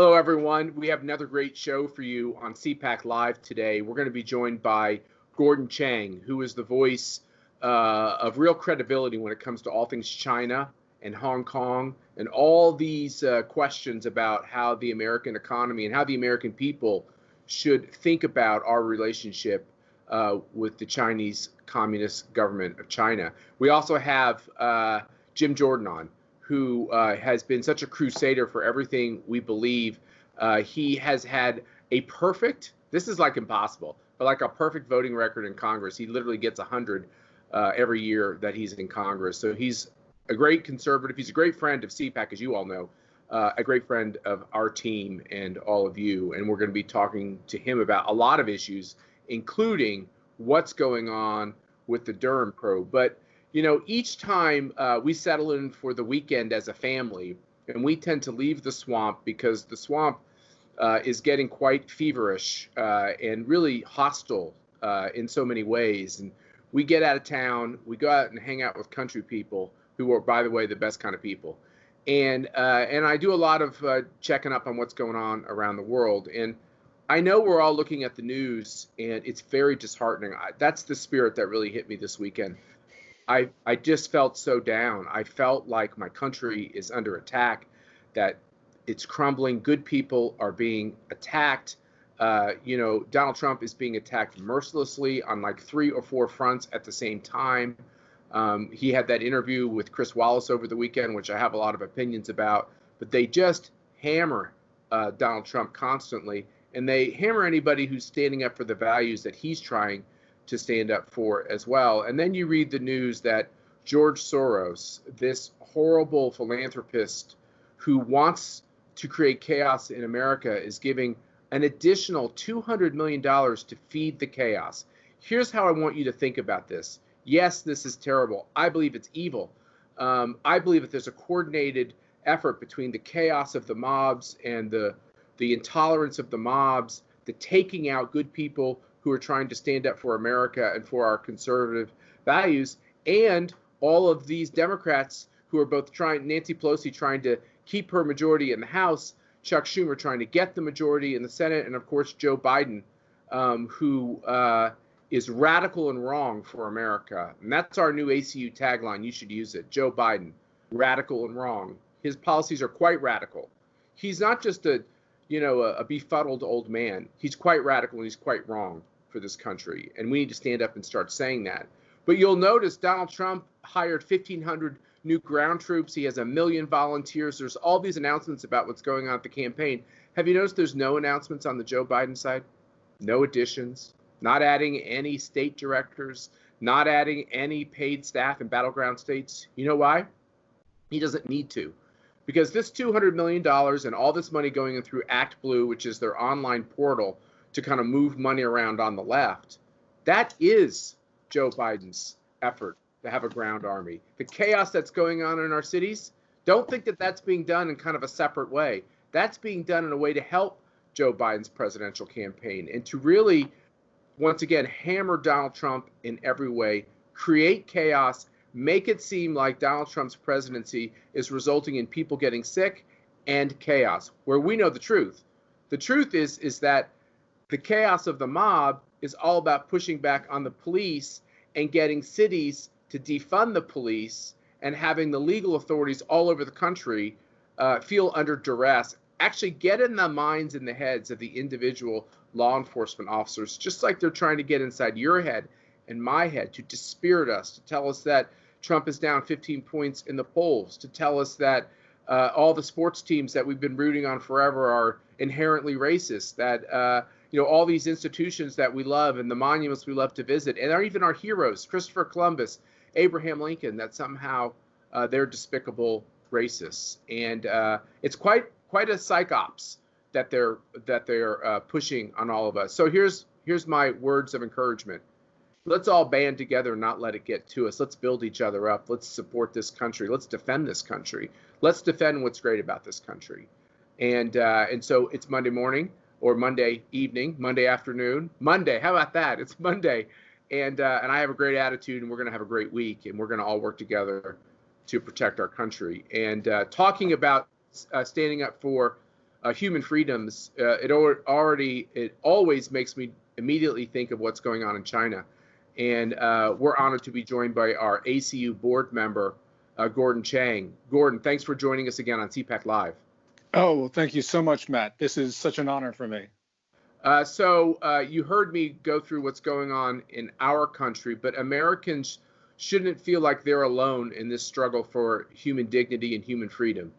Hello, everyone. We have another great show for you on CPAC Live today. We're going to be joined by Gordon Chang, who is the voice of real credibility when it comes to all things China and Hong Kong and all these questions about how the American economy and how the American people should think about our relationship with the Chinese Communist government of China. We also have Jim Jordan on, who has been such a crusader for everything we believe. He has had a perfect, this is like impossible, but like a perfect voting record in Congress. He literally gets 100 every year that he's in Congress. So he's a great conservative. He's a great friend of CPAC, as you all know, a great friend of our team and all of you. And we're going to be talking to him about a lot of issues, including what's going on with the Durham probe. But you know, each time we settle in for the weekend as a family, and we tend to leave the swamp because the swamp is getting quite feverish and really hostile in so many ways. And we get out of town, we go out and hang out with country people who are, by the way, the best kind of people. And I do a lot of checking up on what's going on around the world. And I know we're all looking at the news, and it's very disheartening. That's the spirit that really hit me this weekend. I just felt so down. I felt like my country is under attack, that it's crumbling. Good people are being attacked. Donald Trump is being attacked mercilessly on like 3 or 4 fronts at the same time. He had that interview with Chris Wallace over the weekend, which I have a lot of opinions about, but they just hammer Donald Trump constantly, and they hammer anybody who's standing up for the values that he's trying to stand up for as well. And then you read the news that George Soros, this horrible philanthropist who wants to create chaos in America, is giving an additional $200 million to feed the chaos. Here's how I want you to think about this. Yes, this is terrible. I believe it's evil. I believe that there's a coordinated effort between the chaos of the mobs and the intolerance of the mobs, the taking out good people who are trying to stand up for America and for our conservative values, and all of these Democrats who are both trying, Nancy Pelosi trying to keep her majority in the House, Chuck Schumer trying to get the majority in the Senate, and of course Joe Biden, who is radical and wrong for America. And that's our new ACU tagline. You should use it. Joe Biden, radical and wrong. His policies are quite radical. He's not just a befuddled old man. He's quite radical and he's quite wrong for this country. And we need to stand up and start saying that. But you'll notice Donald Trump hired 1,500 new ground troops. He has 1 million volunteers. There's all these announcements about what's going on at the campaign. Have you noticed there's no announcements on the Joe Biden side? No additions, not adding any state directors, not adding any paid staff in battleground states. You know why? He doesn't need to. Because this $200 million and all this money going in through Act Blue, which is their online portal to kind of move money around on the left, that is Joe Biden's effort to have a ground army. The chaos that's going on in our cities, don't think that that's being done in kind of a separate way. That's being done in a way to help Joe Biden's presidential campaign and to really, once again, hammer Donald Trump in every way, create chaos, make it seem like Donald Trump's presidency is resulting in people getting sick and chaos, where we know the truth. The truth is that the chaos of the mob is all about pushing back on the police and getting cities to defund the police and having the legal authorities all over the country feel under duress, actually get in the minds and the heads of the individual law enforcement officers, just like they're trying to get inside your head and my head, to dispirit us, to tell us that Trump is down 15 points in the polls, to tell us that all the sports teams that we've been rooting on forever are inherently racist, that all these institutions that we love and the monuments we love to visit, and even our heroes, Christopher Columbus, Abraham Lincoln, that somehow they're despicable racists. And it's quite a psychops that they're pushing on all of us. So here's my words of encouragement. Let's all band together and not let it get to us. Let's build each other up. Let's support this country. Let's defend this country. Let's defend what's great about this country. And so it's Monday morning or Monday evening, Monday afternoon, Monday. How about that? It's Monday. And I have a great attitude, and we're going to have a great week, and we're going to all work together to protect our country. And talking about standing up for human freedoms, it always makes me immediately think of what's going on in China. And we're honored to be joined by our ACU board member, Gordon Chang. Gordon, thanks for joining us again on CPAC Live. Oh, well, thank you so much, Matt. This is such an honor for me. So you heard me go through what's going on in our country, but Americans shouldn't feel like they're alone in this struggle for human dignity and human freedom.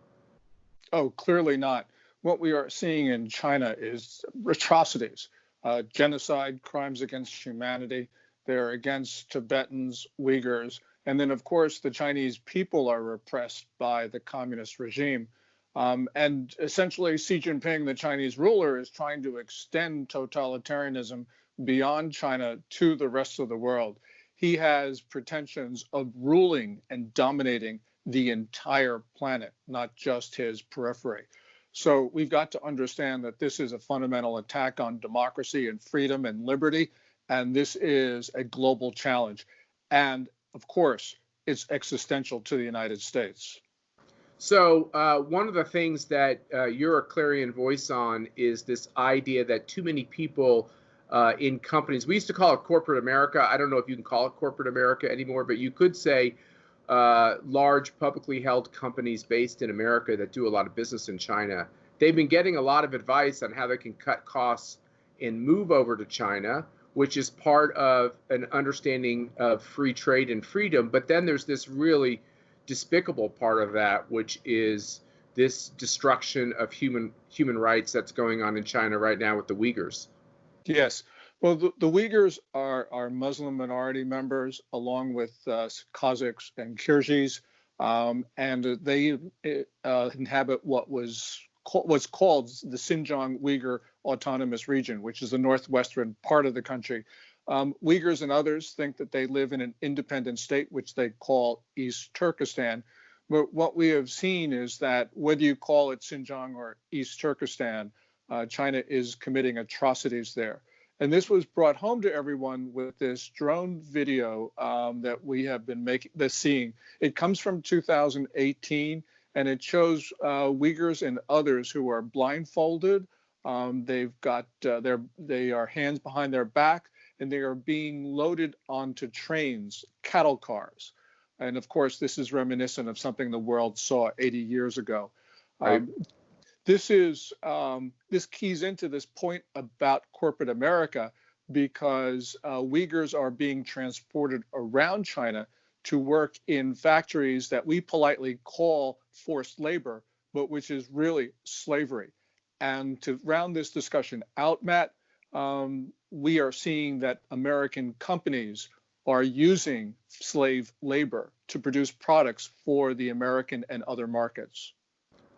Oh, clearly not. What we are seeing in China is atrocities, genocide, crimes against humanity. They're against Tibetans, Uyghurs, and then, of course, the Chinese people are repressed by the communist regime. And essentially, Xi Jinping, the Chinese ruler, is trying to extend totalitarianism beyond China to the rest of the world. He has pretensions of ruling and dominating the entire planet, not just his periphery. So we've got to understand that this is a fundamental attack on democracy and freedom and liberty, and this is a global challenge. And of course, it's existential to the United States. So one of the things that you're a clarion voice on is this idea that too many people in companies, we used to call it corporate America. I don't know if you can call it corporate America anymore, but you could say large publicly held companies based in America that do a lot of business in China. They've been getting a lot of advice on how they can cut costs and move over to China, which is part of an understanding of free trade and freedom. But then there's this really despicable part of that, which is this destruction of human rights that's going on in China right now with the Uyghurs. Yes. Well, the Uyghurs are Muslim minority members, along with Kazakhs and Kyrgyz, and they inhabit what's called the Xinjiang Uyghur Autonomous Region, which is the northwestern part of the country. Uyghurs and others think that they live in an independent state, which they call East Turkestan. But what we have seen is that whether you call it Xinjiang or East Turkestan, China is committing atrocities there. And this was brought home to everyone with this drone video that we have been seeing. It comes from 2018, and it shows Uyghurs and others who are blindfolded. They are hands behind their back, and they are being loaded onto trains, cattle cars. And of course, this is reminiscent of something the world saw 80 years ago. Right. This keys into this point about corporate America, because Uyghurs are being transported around China to work in factories that we politely call forced labor, but which is really slavery. And to round this discussion out, Matt, we are seeing that American companies are using slave labor to produce products for the American and other markets.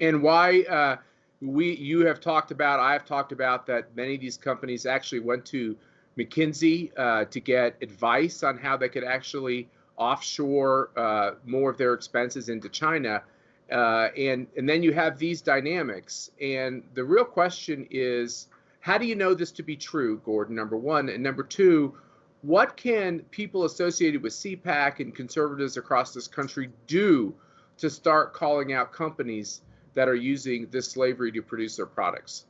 And why I have talked about that many of these companies actually went to McKinsey to get advice on how they could actually offshore more of their expenses into China. And then you have these dynamics. And the real question is, how do you know this to be true, Gordon, number one? And number two, what can people associated with CPAC and conservatives across this country do to start calling out companies that are using this slavery to produce their products?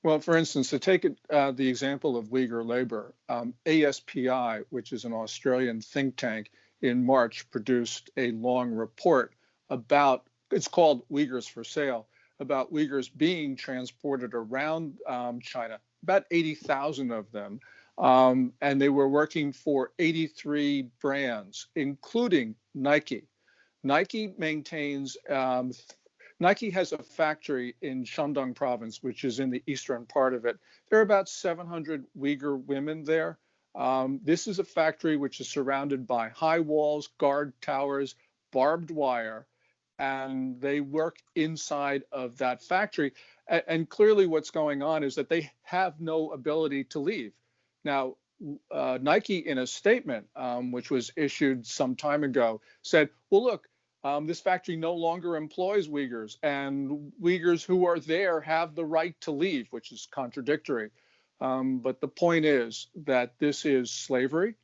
Well, for instance, to take the example of Uyghur labor, ASPI, which is an Australian think tank, in March produced a long report about, it's called Uyghurs for Sale, about Uyghurs being transported around China, about 80,000 of them. And they were working for 83 brands, including Nike. Nike has a factory in Shandong province, which is in the eastern part of it. There are about 700 Uyghur women there. This is a factory which is surrounded by high walls, guard towers, barbed wire, and they work inside of that factory. And clearly what's going on is that they have no ability to leave. Now, Nike, in a statement which was issued some time ago, said, well, look, this factory no longer employs Uyghurs, and Uyghurs who are there have the right to leave, which is contradictory. But the point is that this is slavery.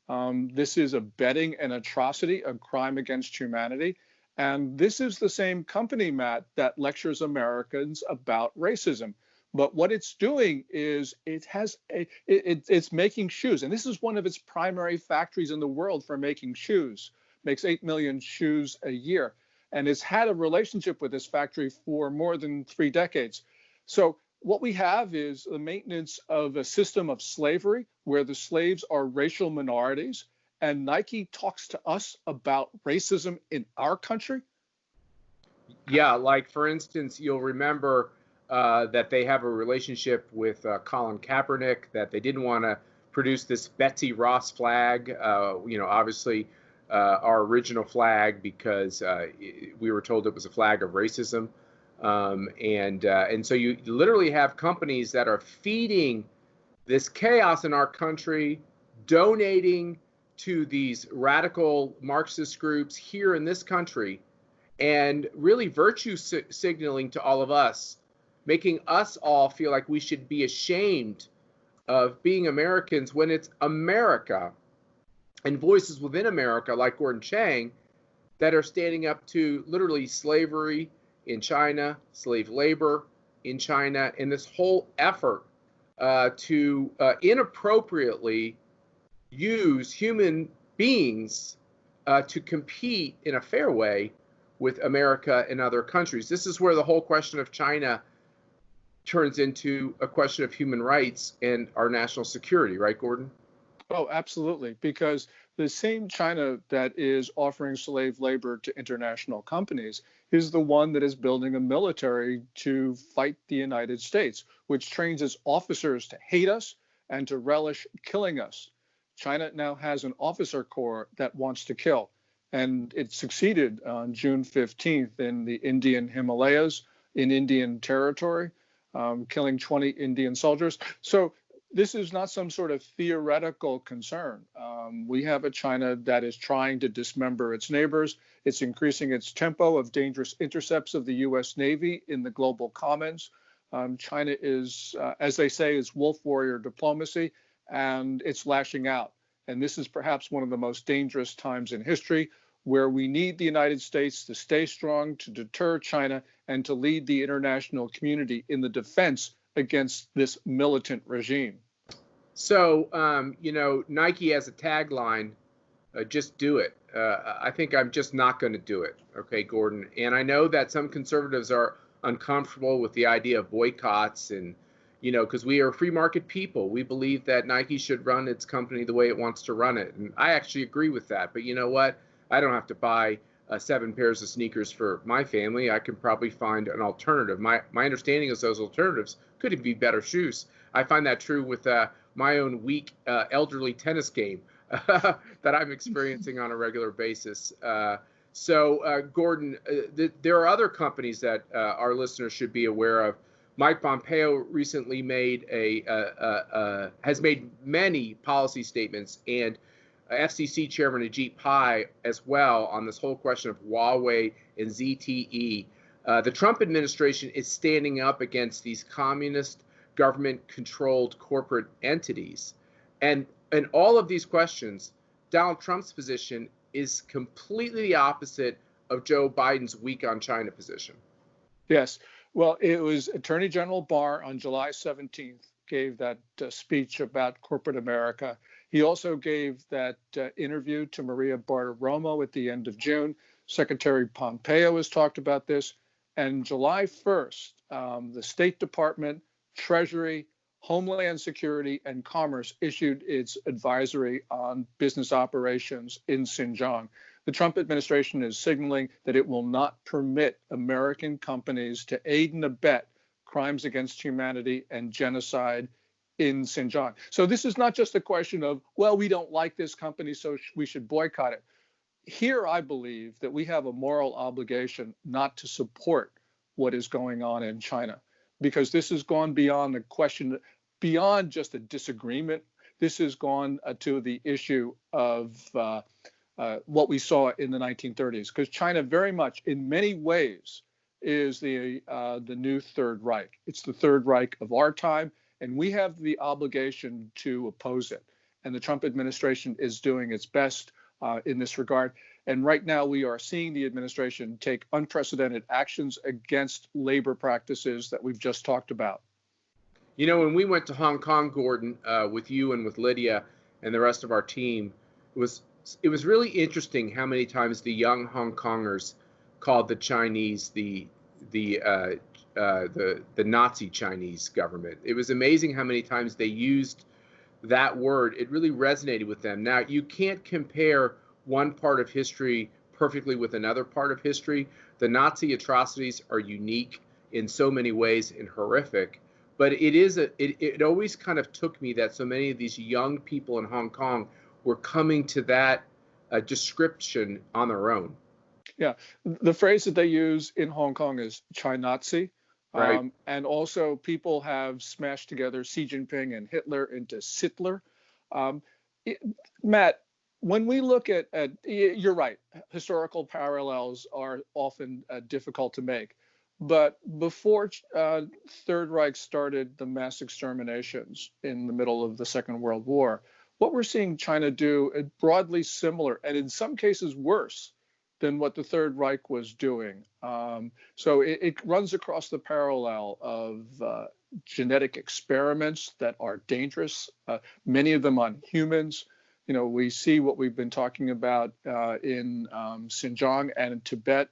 This is abetting an atrocity, a crime against humanity. And this is the same company, Matt, that lectures Americans about racism. But what it's doing is it's making shoes. And this is one of its primary factories in the world for making shoes. Makes 8 million shoes a year. And it's had a relationship with this factory for more than 3 decades. So what we have is the maintenance of a system of slavery where the slaves are racial minorities. And Nike talks to us about racism in our country. Yeah, like for instance, you'll remember that they have a relationship with Colin Kaepernick, that they didn't want to produce this Betsy Ross flag, obviously our original flag, because we were told it was a flag of racism. And so you literally have companies that are feeding this chaos in our country, donating to these radical Marxist groups here in this country, and really virtue signaling to all of us, making us all feel like we should be ashamed of being Americans when it's America and voices within America like Gordon Chang that are standing up to literally slavery in China, slave labor in China, and this whole effort to inappropriately use human beings to compete in a fair way with America and other countries. This is where the whole question of China turns into a question of human rights and our national security, right, Gordon? Oh, absolutely. Because the same China that is offering slave labor to international companies is the one that is building a military to fight the United States, which trains its officers to hate us and to relish killing us. China now has an officer corps that wants to kill. And it succeeded on June 15th in the Indian Himalayas, in Indian territory, killing 20 Indian soldiers. So this is not some sort of theoretical concern. We have a China that is trying to dismember its neighbors. It's increasing its tempo of dangerous intercepts of the U.S. Navy in the global commons. China is, as they say, is wolf warrior diplomacy, and it's lashing out. And this is perhaps one of the most dangerous times in history, where we need the United States to stay strong, to deter China, and to lead the international community in the defense against this militant regime. So, Nike has a tagline, just do it. I think I'm just not going to do it. Okay, Gordon. And I know that some conservatives are uncomfortable with the idea of boycotts and, because we are free market people. We believe that Nike should run its company the way it wants to run it. And I actually agree with that. But you know what? I don't have to buy 7 pairs of sneakers for my family. I can probably find an alternative. My understanding is those alternatives could be better shoes. I find that true with my own weak elderly tennis game that I'm experiencing on a regular basis. So, Gordon, there are other companies that our listeners should be aware of. Mike Pompeo recently has made many policy statements, and FCC Chairman Ajit Pai as well, on this whole question of Huawei and ZTE. The Trump administration is standing up against these communist government-controlled corporate entities. And in all of these questions, Donald Trump's position is completely the opposite of Joe Biden's weak on China position. Yes. Well, it was Attorney General Barr on July 17th gave that speech about corporate America. He also gave that interview to Maria Bartiromo at the end of June. Secretary Pompeo has talked about this. And July 1st, the State Department, Treasury, Homeland Security, and Commerce issued its advisory on business operations in Xinjiang. The Trump administration is signaling that it will not permit American companies to aid and abet crimes against humanity and genocide in Xinjiang. So this is not just a question of, well, we don't like this company, so we should boycott it. Here, I believe that we have a moral obligation not to support what is going on in China, because this has gone beyond the question, beyond just a disagreement. This has gone to the issue of what we saw in the 1930s, because China very much, in many ways, is the new Third Reich. It's the Third Reich of our time, and we have the obligation to oppose it. And the Trump administration is doing its best in this regard. And right now we are seeing the administration take unprecedented actions against labor practices that we've just talked about. You know, when we went to Hong Kong, Gordon, with you and with Lydia and the rest of our team, it was really interesting how many times the young Hong Kongers called the Chinese the Nazi Chinese government. It was amazing how many times they used that word. It really resonated with them. Now, you can't compare one part of history perfectly with another part of history. The Nazi atrocities are unique in so many ways and horrific. But it always kind of took me that so many of these young people in Hong Kong were coming to that description on their own. Yeah, the phrase that they use in Hong Kong is Chinazi. Right. And also, people have smashed together Xi Jinping and Hitler into Sittler. Um, it, Matt, when we look at, you're right, historical parallels are often difficult to make. But before Third Reich started the mass exterminations in the middle of the Second World War, what we're seeing China do is broadly similar, and in some cases worse than what the Third Reich was doing. So it runs across the parallel of genetic experiments that are dangerous, many of them on humans. You know, we see what we've been talking about in Xinjiang and in Tibet.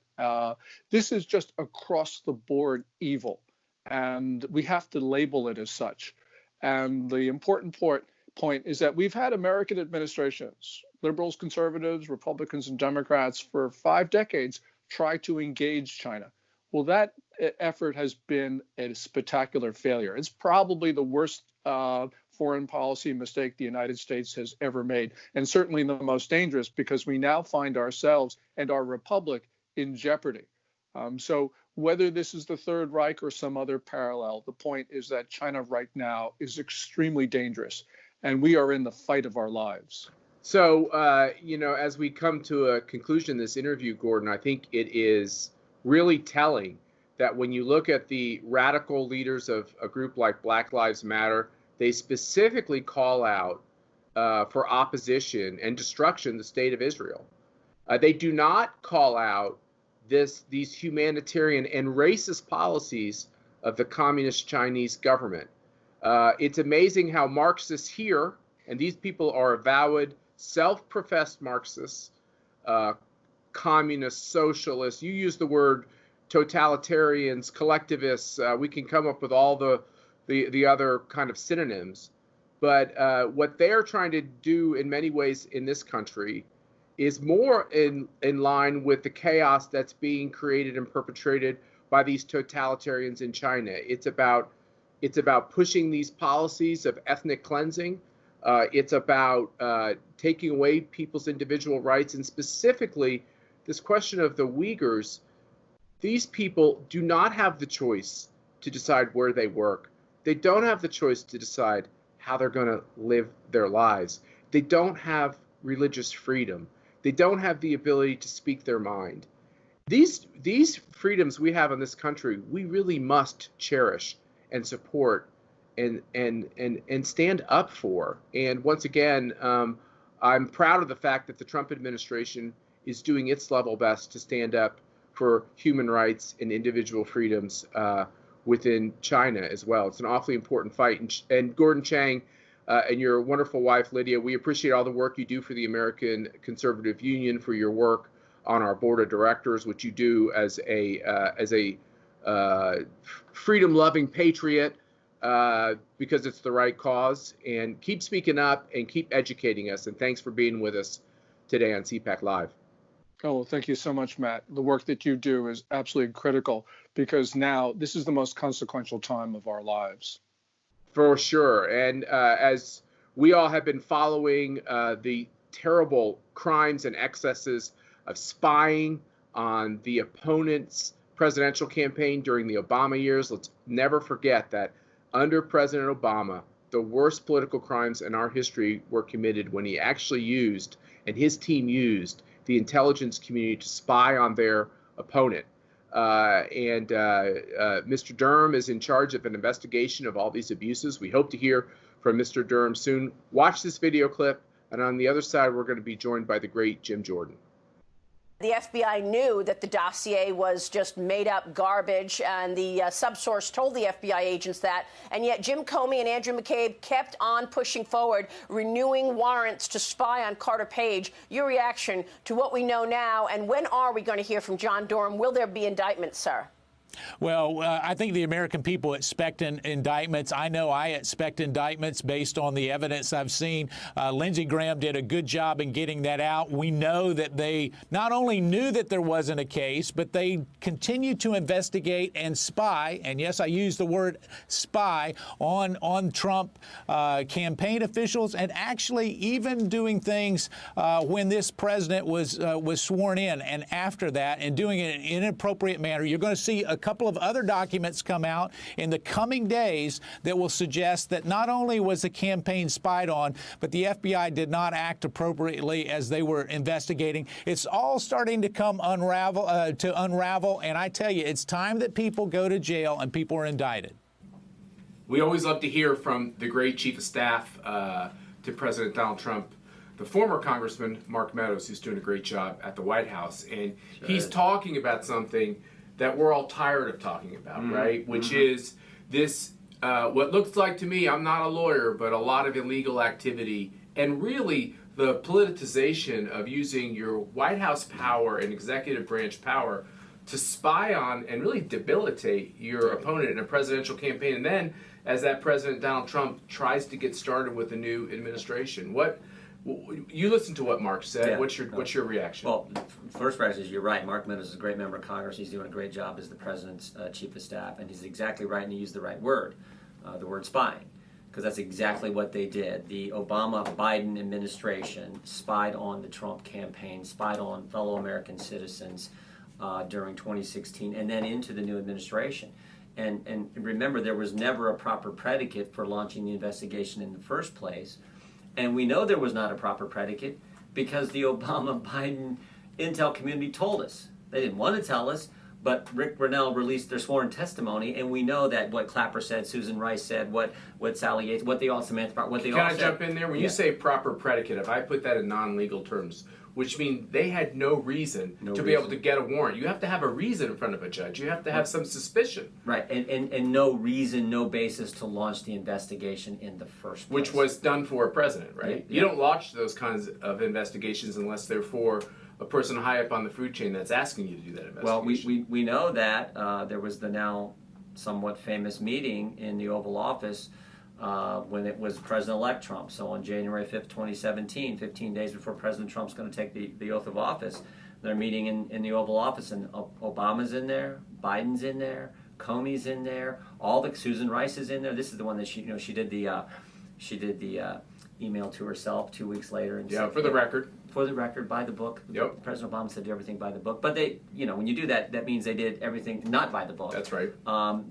This is just across the board evil, and we have to label it as such. And the important point is that we've had American administrations, liberals, conservatives, Republicans, and Democrats for 5 decades try to engage China. Well, that effort has been a spectacular failure. It's probably the worst foreign policy mistake the United States has ever made, and certainly the most dangerous, because we now find ourselves and our republic in jeopardy. So whether this is the Third Reich or some other parallel, the point is that China right now is extremely dangerous, and we are in the fight of our lives. So, you know, as we come to a conclusion in this interview, Gordon, I think it is really telling that when you look at the radical leaders of a group like Black Lives Matter, they specifically call out for opposition and destruction the state of Israel. They do not call out these humanitarian and racist policies of the communist Chinese government. It's amazing how Marxists here, and these people are avowed self-professed Marxists, communists, socialists. You use the word totalitarians, collectivists. We can come up with all the other kind of synonyms. But what they're trying to do in many ways in this country is more in line with the chaos that's being created and perpetrated by these totalitarians in China. It's about pushing these policies of ethnic cleansing. It's about taking away people's individual rights, and specifically this question of the Uyghurs. These people do not have the choice to decide where they work. They don't have the choice to decide how they're going to live their lives. They don't have religious freedom. They don't have the ability to speak their mind. These freedoms we have in this country, we really must cherish and support and stand up for. And once again, I'm proud of the fact that the Trump administration is doing its level best to stand up for human rights and individual freedoms within China as well. It's an awfully important fight. And Gordon Chang and your wonderful wife, Lydia, we appreciate all the work you do for the American Conservative Union, for your work on our board of directors, which you do as a freedom-loving patriot, because it's the right cause. And keep speaking up and keep educating us. And thanks for being with us today on CPAC Live. Oh, well, thank you so much, Matt. The work that you do is absolutely critical, because now this is the most consequential time of our lives. For sure. And as we all have been following the terrible crimes and excesses of spying on the opponent's presidential campaign during the Obama years, let's never forget that under President Obama, the worst political crimes in our history were committed when he actually used, and his team used, the intelligence community to spy on their opponent. Mr. Durham is in charge of an investigation of all these abuses. We hope to hear from Mr. Durham soon. Watch this video clip, and on the other side, we're going to be joined by the great Jim Jordan. The FBI knew that the dossier was just made-up garbage, and the subsource told the FBI agents that, and yet Jim Comey and Andrew McCabe kept on pushing forward, renewing warrants to spy on Carter Page. Your reaction to what we know now, and when are we going to hear from John Durham? Will there be indictments, sir? Well, I think the American people expect indictments. I know I expect indictments based on the evidence I've seen. Lindsey Graham did a good job in getting that out. We know that they not only knew that there wasn't a case, but they continued to investigate and spy, and yes, I use the word spy, on Trump campaign officials, and actually even doing things when this president was sworn in and after that, and doing it in an inappropriate manner. You're going to see a couple of other documents come out in the coming days that will suggest that not only was the campaign spied on, but the FBI did not act appropriately as they were investigating. It's all starting to unravel, and I tell you, it's time that people go to jail and people are indicted. We always love to hear from the great chief of staff to President Donald Trump, the former Congressman Mark Meadows, who's doing a great job at the White House, and he's talking about something that we're all tired of talking about, right? Which is this, what looks like to me, I'm not a lawyer, but a lot of illegal activity, and really the politicization of using your White House power and executive branch power to spy on and really debilitate your opponent in a presidential campaign. And then, as that President Donald Trump tries to get started with a new administration, you listen to what Mark said. Yeah. What's your reaction? Well, first reaction is you're right. Mark Meadows is a great member of Congress. He's doing a great job as the president's chief of staff, and he's exactly right, and he used the right word, the word spying, because that's exactly what they did. The Obama-Biden administration spied on the Trump campaign, spied on fellow American citizens during 2016, and then into the new administration. And remember, there was never a proper predicate for launching the investigation in the first place. And we know there was not a proper predicate because the Obama-Biden intel community told us. They didn't want to tell us, but Rick Grenell released their sworn testimony, and we know that what Clapper said, Susan Rice said, what Sally Yates, what they all, Samantha, what they all said. Can I jump in there? When you say proper predicate, if I put that in non-legal terms, which means they had no reason to be able to get a warrant. You have to have a reason in front of a judge. You have to have some suspicion. Right, and no reason, no basis to launch the investigation in the first place. Which was done for a president, right? Yeah. You don't launch those kinds of investigations unless they're for a person high up on the food chain that's asking you to do that investigation. Well, we know that there was the now somewhat famous meeting in the Oval Office when it was President-elect Trump. So on January 5th, 2017, 15 days before President Trump's going to take the oath of office, they're meeting in the Oval Office, and Obama's in there, Biden's in there, Comey's in there, Susan Rice is in there. This is the one that she did the email to herself 2 weeks later. And for the record. For the record, by the book. Yep. President Obama said do everything by the book. But they, when you do that, that means they did everything not by the book. That's right.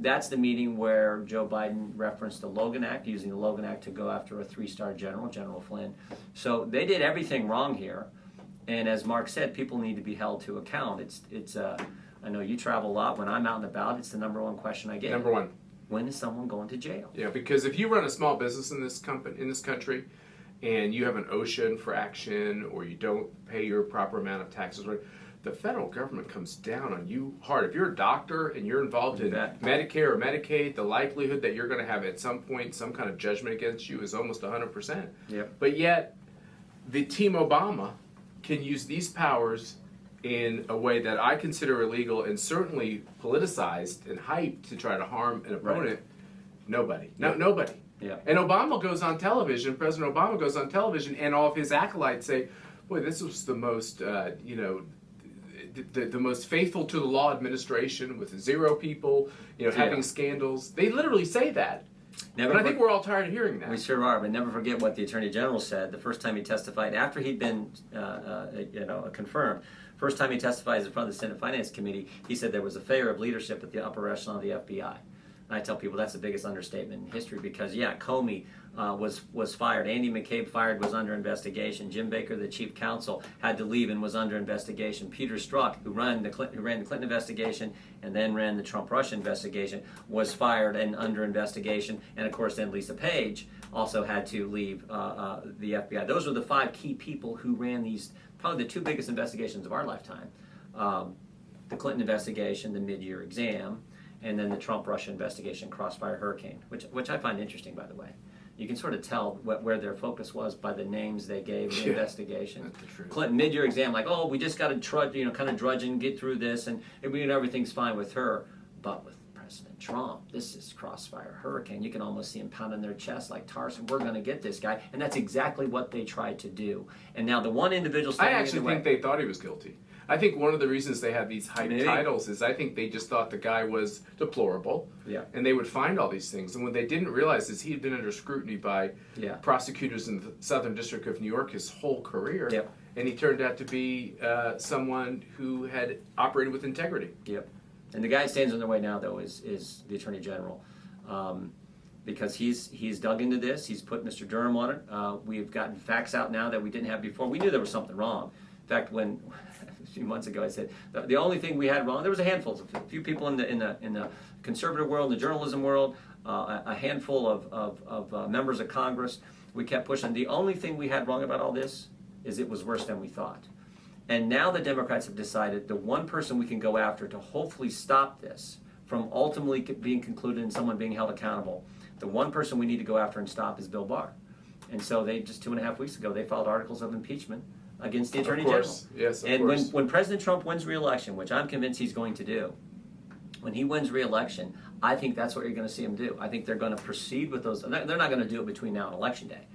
That's the meeting where Joe Biden referenced the Logan Act, using the Logan Act to go after a 3-star general, General Flynn. So they did everything wrong here. And as Mark said, people need to be held to account. It's I know you travel a lot. When I'm out and about, it's the number one question I get. Number one. When is someone going to jail? Yeah, because if you run a small business in this country, and you have an OSHA infraction, or you don't pay your proper amount of taxes, right, the federal government comes down on you hard. If you're a doctor and you're involved in Medicare or Medicaid, the likelihood that you're going to have at some point some kind of judgment against you is almost 100%. Yep. But yet, the Team Obama can use these powers in a way that I consider illegal and certainly politicized and hyped to try to harm an opponent. Right. Nobody. Yeah. Nobody. Yeah. And Obama goes on television, President Obama goes on television, and all of his acolytes say, boy, this was the most, the most faithful to the law administration with 0 people, having scandals. They literally say that. But I think we're all tired of hearing that. We sure are, but never forget what the Attorney General said the first time he testified, after he'd been, confirmed. First time he testified in front of the Senate Finance Committee, he said there was a failure of leadership at the upper echelon of the FBI. And I tell people that's the biggest understatement in history because, Comey was fired. Andy McCabe was under investigation. Jim Baker, the chief counsel, had to leave and was under investigation. Peter Strzok, who ran the Clinton investigation and then ran the Trump-Russia investigation, was fired and under investigation. And, of course, then Lisa Page also had to leave the FBI. Those were the 5 key people who ran these probably the two biggest investigations of our lifetime. The Clinton investigation, the mid-year exam, and then the Trump-Russia investigation, Crossfire Hurricane, which I find interesting, by the way. You can sort of tell where their focus was by the names they gave the investigation. Clinton mid-year exam, like, oh, we just got to trudge, kind of drudge and get through this, and everything's fine with her. But with President Trump, this is Crossfire Hurricane. You can almost see him pounding their chest like Tarzan. We're going to get this guy, and that's exactly what they tried to do. And now the one individual. I actually think they thought he was guilty. I think one of the reasons they had these hype titles is I think they just thought the guy was deplorable, and they would find all these things. And what they didn't realize is he had been under scrutiny by prosecutors in the Southern District of New York his whole career, and he turned out to be someone who had operated with integrity. And the guy who stands in their way now, though, is the Attorney General. Because he's dug into this. He's put Mr. Durham on it. We've gotten facts out now that we didn't have before. We knew there was something wrong. In fact, when a few months ago I said the only thing we had wrong, there was a few people in the conservative world, in the journalism world, a handful of members of Congress. We kept pushing. The only thing we had wrong about all this is it was worse than we thought. And now the Democrats have decided the one person we can go after to hopefully stop this from ultimately being concluded and someone being held accountable, the one person we need to go after and stop is Bill Barr. And so they just 2.5 weeks ago, they filed articles of impeachment against the Attorney General. Yes, of and course. when President Trump wins re-election, which I'm convinced he's going to do, when he wins re-election, I think that's what you're going to see him do. I think they're going to proceed with those. They're not going to do it between now and Election Day.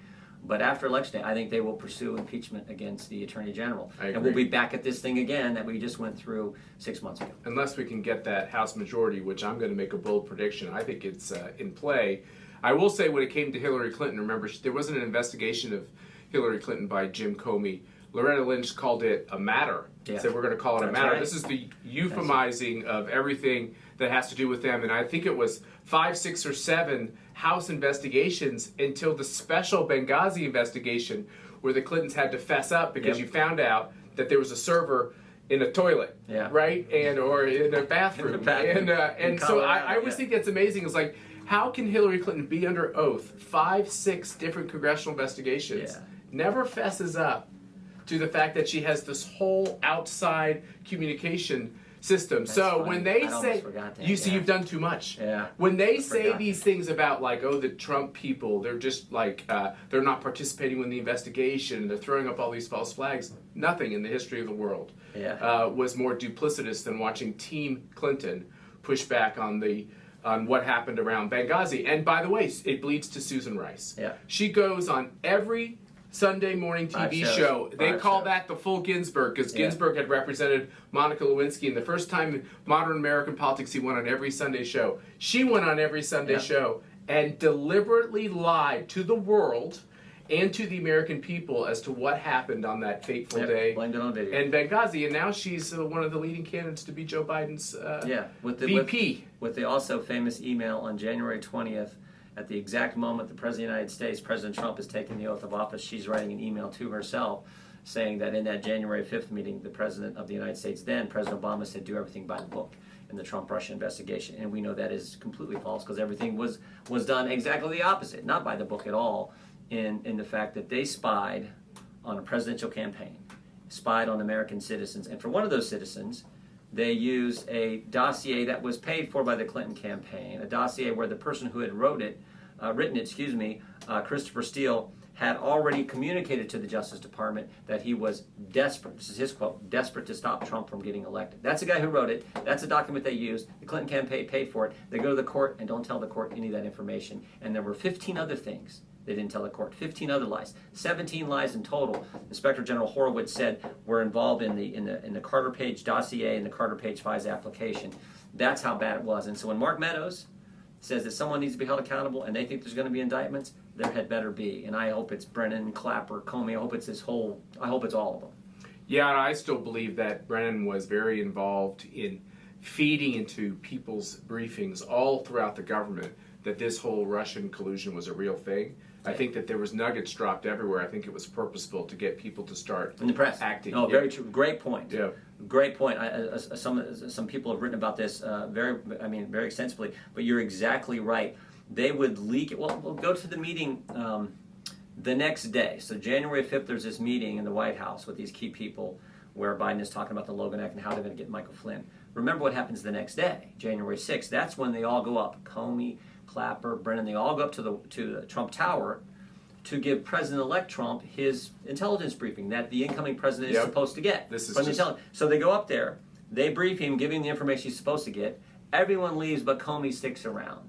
But after Election Day, I think they will pursue impeachment against the Attorney General. And we'll be back at this thing again that we just went through 6 months ago. Unless we can get that House majority, which I'm going to make a bold prediction. I think it's in play. I will say when it came to Hillary Clinton, remember, there wasn't an investigation of Hillary Clinton by Jim Comey. Loretta Lynch called it a matter. Said we're going to call it a matter. Right. This is the euphemizing of everything that has to do with them. And I think it was 5, 6, or 7 House investigations until the special Benghazi investigation where the Clintons had to fess up because you found out that there was a server in a toilet, right? Or in a bathroom. And so I always think that's amazing. It's like, how can Hillary Clinton be under oath 5, 6 different congressional investigations, never fesses up to the fact that she has this whole outside communication system? That's so funny. When they say, you see, you've done too much. When they say these things about like, oh, the Trump people, they're just like, they're not participating in the investigation, and they're throwing up all these false flags. Nothing in the history of the world was more duplicitous than watching Team Clinton push back on what happened around Benghazi. And by the way, it bleeds to Susan Rice. She goes on every Sunday morning TV show. They call that the full Ginsburg, because Ginsburg had represented Monica Lewinsky, and the first time in modern American politics he went on every Sunday show. She went on every Sunday show and deliberately lied to the world and to the American people as to what happened on that fateful day blamed it on video. in Benghazi. And now she's one of the leading candidates to be Joe Biden's VP. With the also famous email on January 20th, at the exact moment the President of the United States, President Trump, is taking the oath of office, she's writing an email to herself saying that in that January 5th meeting, the President of the United States then, President Obama, said do everything by the book in the Trump-Russia investigation. And we know that is completely false because everything was done exactly the opposite, not by the book at all, in the fact that they spied on a presidential campaign, spied on American citizens. And for one of those citizens, they used a dossier that was paid for by the Clinton campaign, a dossier where the person who had written it, Christopher Steele, had already communicated to the Justice Department that he was desperate, this is his quote, desperate to stop Trump from getting elected. That's the guy who wrote it. That's a document they used. The Clinton campaign paid for it. They go to the court and don't tell the court any of that information. And there were 15 other things they didn't tell the court. 15 other lies. 17 lies in total. Inspector General Horowitz said were involved in the Carter Page dossier and the Carter Page FISA application. That's how bad it was. And so when Mark Meadows says that someone needs to be held accountable and they think there's going to be indictments, there had better be. And I hope it's Brennan, Clapper, Comey. I hope it's all of them. Yeah, I still believe that Brennan was very involved in feeding into people's briefings all throughout the government that this whole Russian collusion was a real thing. I think that there was nuggets dropped everywhere. I think it was purposeful to get people to start in the press acting. Oh, very true. Great point. Yeah. Great point. Some people have written about this very extensively. But you're exactly right. They would leak it. Well, we'll go to the meeting The next day, so January 5th, there's this meeting in the White House with these key people where Biden is talking about the Logan Act and how they're going to get Michael Flynn. Remember what happens the next day, January 6th. That's when they all go up. Comey, Clapper, Brennan, they all go up to the Trump Tower to give President-elect Trump his intelligence briefing that the incoming president is supposed to get. This is from the So they go up there, they brief him, give him the information he's supposed to get. Everyone leaves, but Comey sticks around.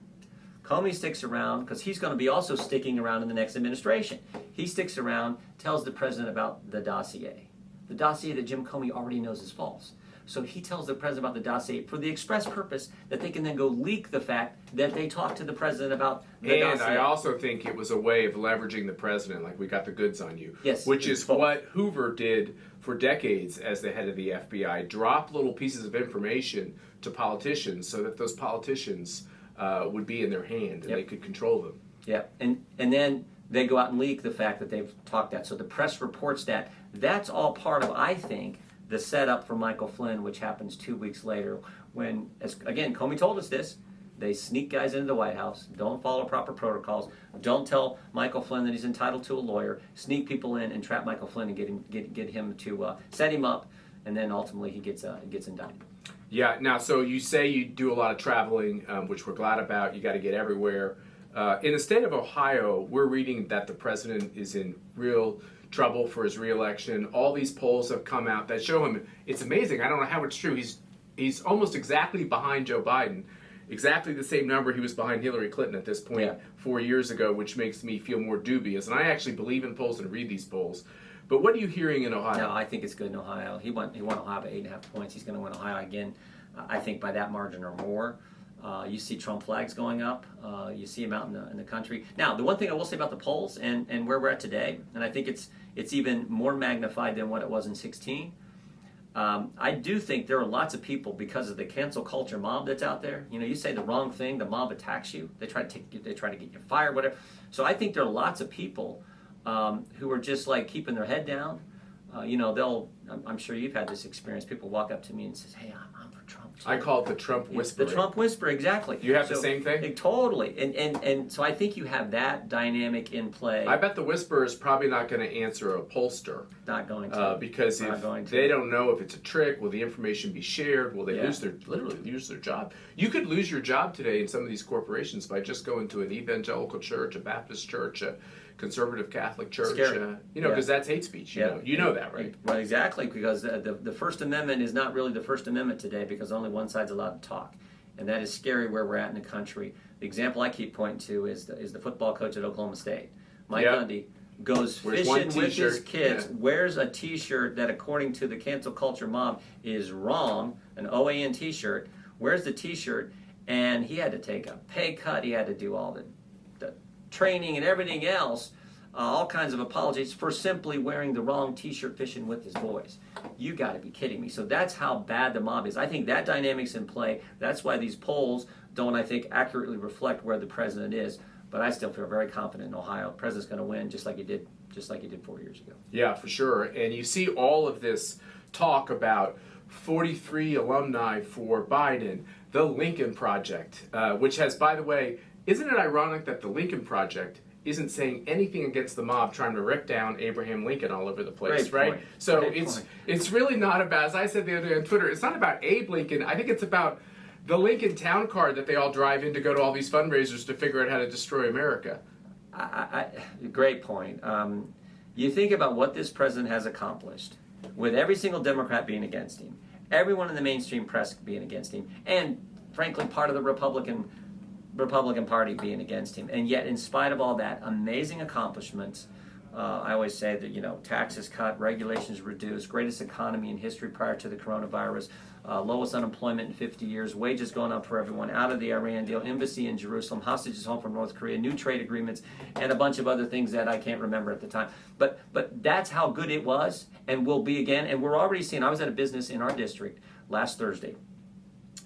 Comey sticks around because he's going to be also sticking around in the next administration. He sticks around, tells the president about the dossier that Jim Comey already knows is false. So he tells the president about the dossier for the express purpose that they can then go leak the fact that they talked to the president about the dossier. And I also think it was a way of leveraging the president, like we got the goods on you. Yes. Which is what Hoover did for decades as the head of the FBI, drop little pieces of information to politicians so that those politicians would be in their hand and they could control them. Yeah, and then they go out and leak the fact that they've talked that. So the press reports that. That's all part of, I think, the setup for Michael Flynn, which happens 2 weeks later when, again, Comey told us this, they sneak guys into the White House, don't follow proper protocols, don't tell Michael Flynn that he's entitled to a lawyer, sneak people in and trap Michael Flynn and get him to set him up, and then ultimately he gets indicted. Yeah, now, so you say you do a lot of traveling, which we're glad about. You got to get everywhere. In the state of Ohio, we're reading that the president is in real trouble for his reelection. All these polls have come out that show him. It's amazing. I don't know how it's true. He's almost exactly behind Joe Biden. Exactly the same number he was behind Hillary Clinton at this point 4 years ago, which makes me feel more dubious. And I actually believe in polls and read these polls. But what are you hearing in Ohio? No, I think it's good in Ohio. He won Ohio by 8.5 points. He's going to win Ohio again, I think, by that margin or more. You see Trump flags going up. You see him out in the country. Now, the one thing I will say about the polls and where we're at today, and I think it's even more magnified than what it was in 2016. I do think there are lots of people, because of the cancel culture mob that's out there. You know, you say the wrong thing, the mob attacks you. They try to get you fired, whatever. So I think there are lots of people who are just like keeping their head down. I'm sure you've had this experience. People walk up to me and says, "Hey, I'm for Trump too." I call it the Trump whisper. The Trump whisper, exactly. You have the same thing? Totally. And so I think you have that dynamic in play. I bet the whisperer is probably not going to answer a pollster. Not going to. Because if they don't know if it's a trick, will the information be shared? Will they literally lose their job? You could lose your job today in some of these corporations by just going to an evangelical church, a Baptist church, a conservative Catholic church, because that's hate speech. You know that, right? Well, exactly, because the First Amendment is not really the First Amendment today because only one side's allowed to talk, and that is scary where we're at in the country. The example I keep pointing to is the football coach at Oklahoma State, Mike Gundy, goes fishing with his kids, wears a T-shirt that, according to the cancel culture mob, is wrong, an OAN T-shirt, wears the T-shirt, and he had to take a pay cut. He had to do all the training and everything else, all kinds of apologies for simply wearing the wrong T-shirt fishing with his boys. You got to be kidding me. So that's how bad the mob is. I think that dynamic's in play. That's why these polls don't, I think, accurately reflect where the president is. But I still feel very confident in Ohio. The president's going to win just like he did 4 years ago. Yeah, for sure. And you see all of this talk about 43 alumni for Biden, the Lincoln Project, which has, by the way, isn't it ironic that the Lincoln Project isn't saying anything against the mob trying to rip down Abraham Lincoln all over the place, Great right? point. So Great it's really not about, as I said the other day on Twitter, it's not about Abe Lincoln. I think it's about the Lincoln Town Car that they all drive in to go to all these fundraisers to figure out how to destroy America. Great point. You think about what this president has accomplished, with every single Democrat being against him, everyone in the mainstream press being against him, and frankly part of the Republican Party being against him. And yet, in spite of all that, amazing accomplishments. I always say that, taxes cut, regulations reduced, greatest economy in history prior to the coronavirus, lowest unemployment in 50 years, wages going up for everyone, out of the Iran deal, embassy in Jerusalem, hostages home from North Korea, new trade agreements, and a bunch of other things that I can't remember at the time. But that's how good it was and will be again. And we're already seeing, I was at a business in our district last Thursday.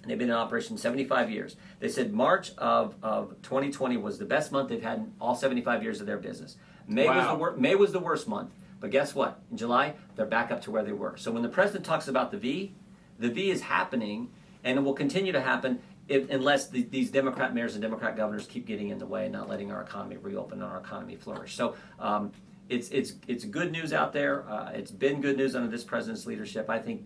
They've been in operation 75 years. They said March of 2020 was the best month they've had in all 75 years of their business. May was the worst month. But guess what? In July, they're back up to where they were. So when the president talks about the V is happening, and it will continue to happen unless these Democrat mayors and Democrat governors keep getting in the way and not letting our economy reopen and our economy flourish. So it's good news out there. It's been good news under this president's leadership. I think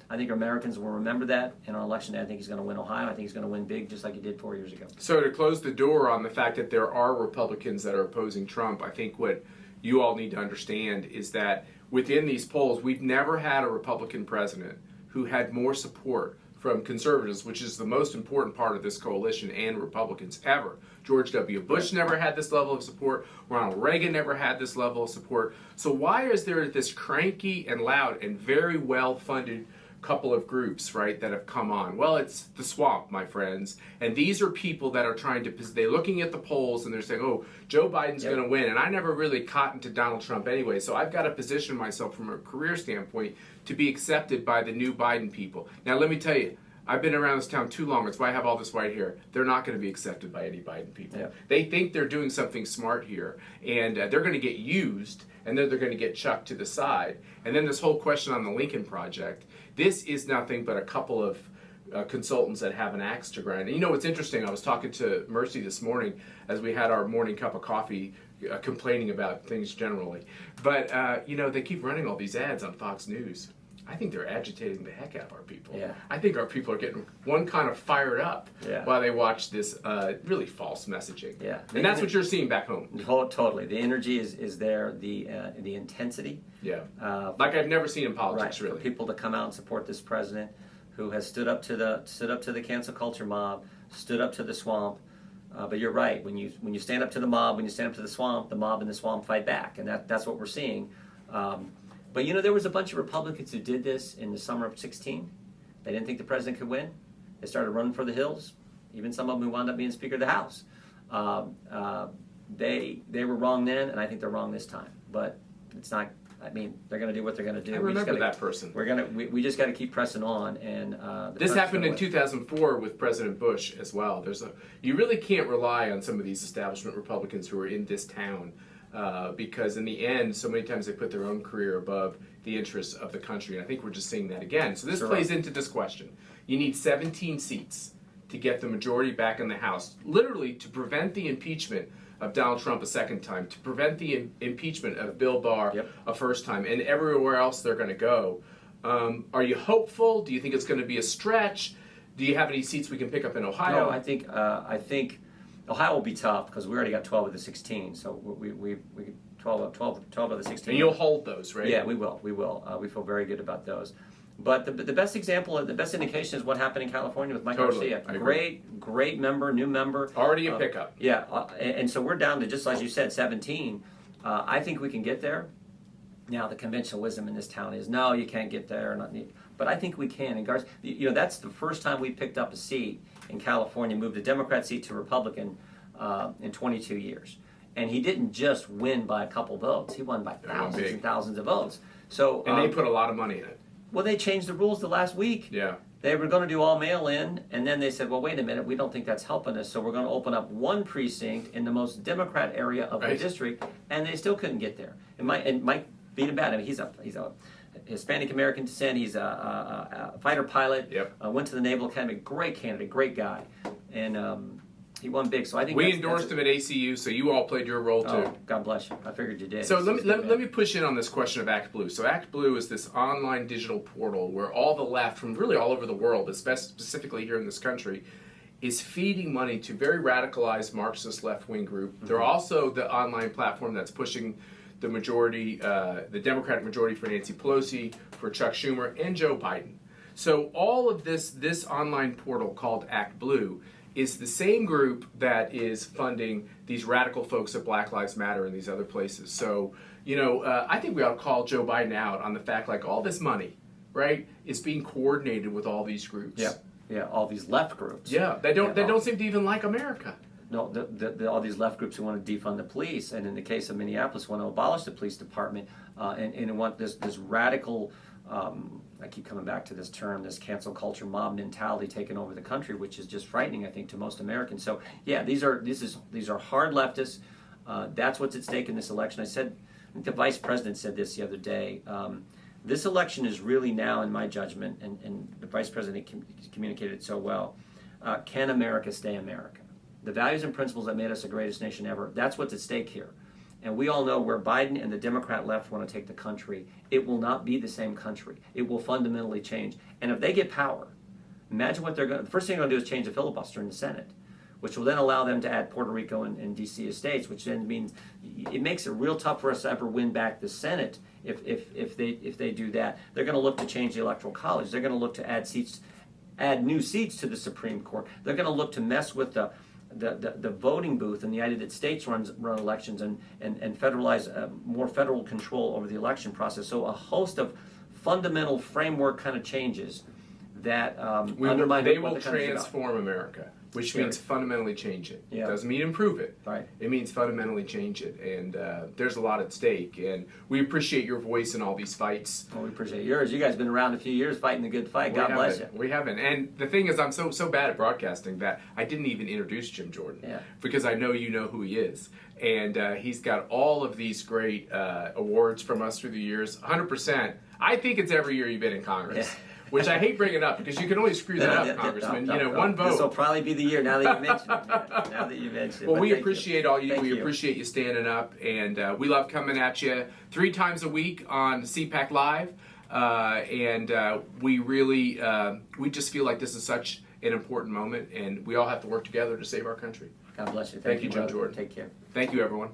Americans will remember that in our election day. I think he's going to win Ohio. I think he's going to win big, just like he did 4 years ago. So to close the door on the fact that there are Republicans that are opposing Trump, I think what you all need to understand is that within these polls, we've never had a Republican president who had more support from conservatives, which is the most important part of this coalition, and Republicans ever. George W. Bush never had this level of support. Ronald Reagan never had this level of support. So why is there this cranky and loud and very well-funded couple of groups, right, that have come on? Well, it's the swamp, my friends. And these are people that are trying to, they're looking at the polls and they're saying, oh, Joe Biden's going to win. And I never really cottoned to Donald Trump anyway. So I've got to position myself from a career standpoint to be accepted by the new Biden people. Now, let me tell you, I've been around this town too long. That's why I have all this white hair. They're not going to be accepted by any Biden people. Yeah. They think they're doing something smart here, and they're going to get used, and then they're going to get chucked to the side. And then this whole question on the Lincoln Project, this is nothing but a couple of consultants that have an axe to grind. And you know what's interesting? I was talking to Mercy this morning as we had our morning cup of coffee, complaining about things generally. But, they keep running all these ads on Fox News. I think they're agitating the heck out of our people. Yeah. I think our people are getting one kind of fired up while they watch this really false messaging. Yeah. And that's what you're seeing back home. Totally. The energy is there, the intensity. Yeah. Like I've never seen in politics, right, really. For people to come out and support this president who has stood up to the cancel culture mob, stood up to the swamp. But you're right. When you stand up to the mob, when you stand up to the swamp, the mob and the swamp fight back, and that's what we're seeing. But there was a bunch of Republicans who did this in the summer of 2016. They didn't think the president could win. They started running for the hills. Even some of them who wound up being Speaker of the House. They were wrong then, and I think they're wrong this time. But it's not. I mean, they're going to do what they're going to do. I remember that person. We just got to keep pressing on. And this happened in 2004 with President Bush as well. You really can't rely on some of these establishment Republicans who are in this town. Because in the end, so many times they put their own career above the interests of the country. And I think we're just seeing that again. So this plays into this question. You need 17 seats to get the majority back in the House, literally to prevent the impeachment of Donald Trump a second time, to prevent the impeachment of Bill Barr a first time, and everywhere else they're going to go. Are you hopeful? Do you think it's going to be a stretch? Do you have any seats we can pick up in Ohio? No, I think Ohio will be tough because we already got 12 of the 16, so we 12 of the 16. And you'll hold those, right? Yeah, we will. We feel very good about those. But the best example, the best indication is what happened in California with Mike Garcia. Great member, new member. Already a pickup. Yeah, and so we're down to, just as you said, 17. I think we can get there. Now, the conventional wisdom in this town is, no, you can't get there. But I think we can. And that's the first time we picked up a seat in California, moved a Democrat seat to Republican in 22 years. And he didn't just win by a couple votes. He won by thousands and thousands of votes. So and they put a lot of money in it. Well, they changed the rules the last week. Yeah. They were going to do all mail-in, and then they said, well, wait a minute, we don't think that's helping us, so we're going to open up one precinct in the most Democrat area of the district, and they still couldn't get there. And Mike beat him bad. I mean, he's a Hispanic American descent. He's a fighter pilot. Yep. Went to the Naval Academy. Great candidate, great guy, and he won big. So I think we endorsed him at ACU. So you all played your role too. Oh, God bless you. I figured you did. So let me push in on this question of Act Blue. So Act Blue is this online digital portal where all the left from really all over the world, specifically here in this country, is feeding money to very radicalized Marxist left-wing group. Mm-hmm. They're also the online platform that's pushing the majority, the Democratic majority for Nancy Pelosi, for Chuck Schumer, and Joe Biden. So all of this online portal called Act Blue is the same group that is funding these radical folks at Black Lives Matter and these other places. So, I think we ought to call Joe Biden out on the fact, like, all this money, right, is being coordinated with all these groups. Yeah, all these left groups. Yeah, they don't seem to even like America. No, all these left groups who want to defund the police, and in the case of Minneapolis, want to abolish the police department, and want this radical. I keep coming back to this term, this cancel culture mob mentality taking over the country, which is just frightening, I think, to most Americans. So, yeah, these are hard leftists. That's what's at stake in this election. I think the vice president said this the other day. This election is really now, in my judgment, and the vice president communicated it so well. can America stay America? The values and principles that made us the greatest nation ever, that's what's at stake here. And we all know where Biden and the Democrat left want to take the country, it will not be the same country. It will fundamentally change. And if they get power, imagine what they're going to, the first thing they're going to do is change the filibuster in the Senate, which will then allow them to add Puerto Rico and D.C. estates, which then means it makes it real tough for us to ever win back the Senate if they do that. They're going to look to change the Electoral College. They're going to look to add new seats to the Supreme Court. They're going to look to mess with the voting booth in the United States run elections and federalize more federal control over the election process. So a host of fundamental framework kind of changes that undermine they what will the country's about. transform America, which means fundamentally change it. Yeah. Doesn't mean improve it. Right. It means fundamentally change it. And there's a lot at stake. And we appreciate your voice in all these fights. Well, we appreciate yours. You guys have been around a few years fighting the good fight. God bless you. We haven't. And the thing is, I'm so bad at broadcasting that I didn't even introduce Jim Jordan. Yeah. Because I know you know who he is. And he's got all of these great awards from us through the years. 100%. I think it's every year you've been in Congress. Yeah. Which I hate bringing up because you can always screw that up, Congressman. One vote. This will probably be the year now that you mentioned it. Now that you mentioned it. Well, But we thank appreciate you. all you. Thank We you. appreciate you standing up, and we love coming at you 3 times a week on CPAC Live. We really, we just feel like this is such an important moment, and we all have to work together to save our country. God bless you. Thank you, Jim brother. Jordan. Take care. Thank you, everyone.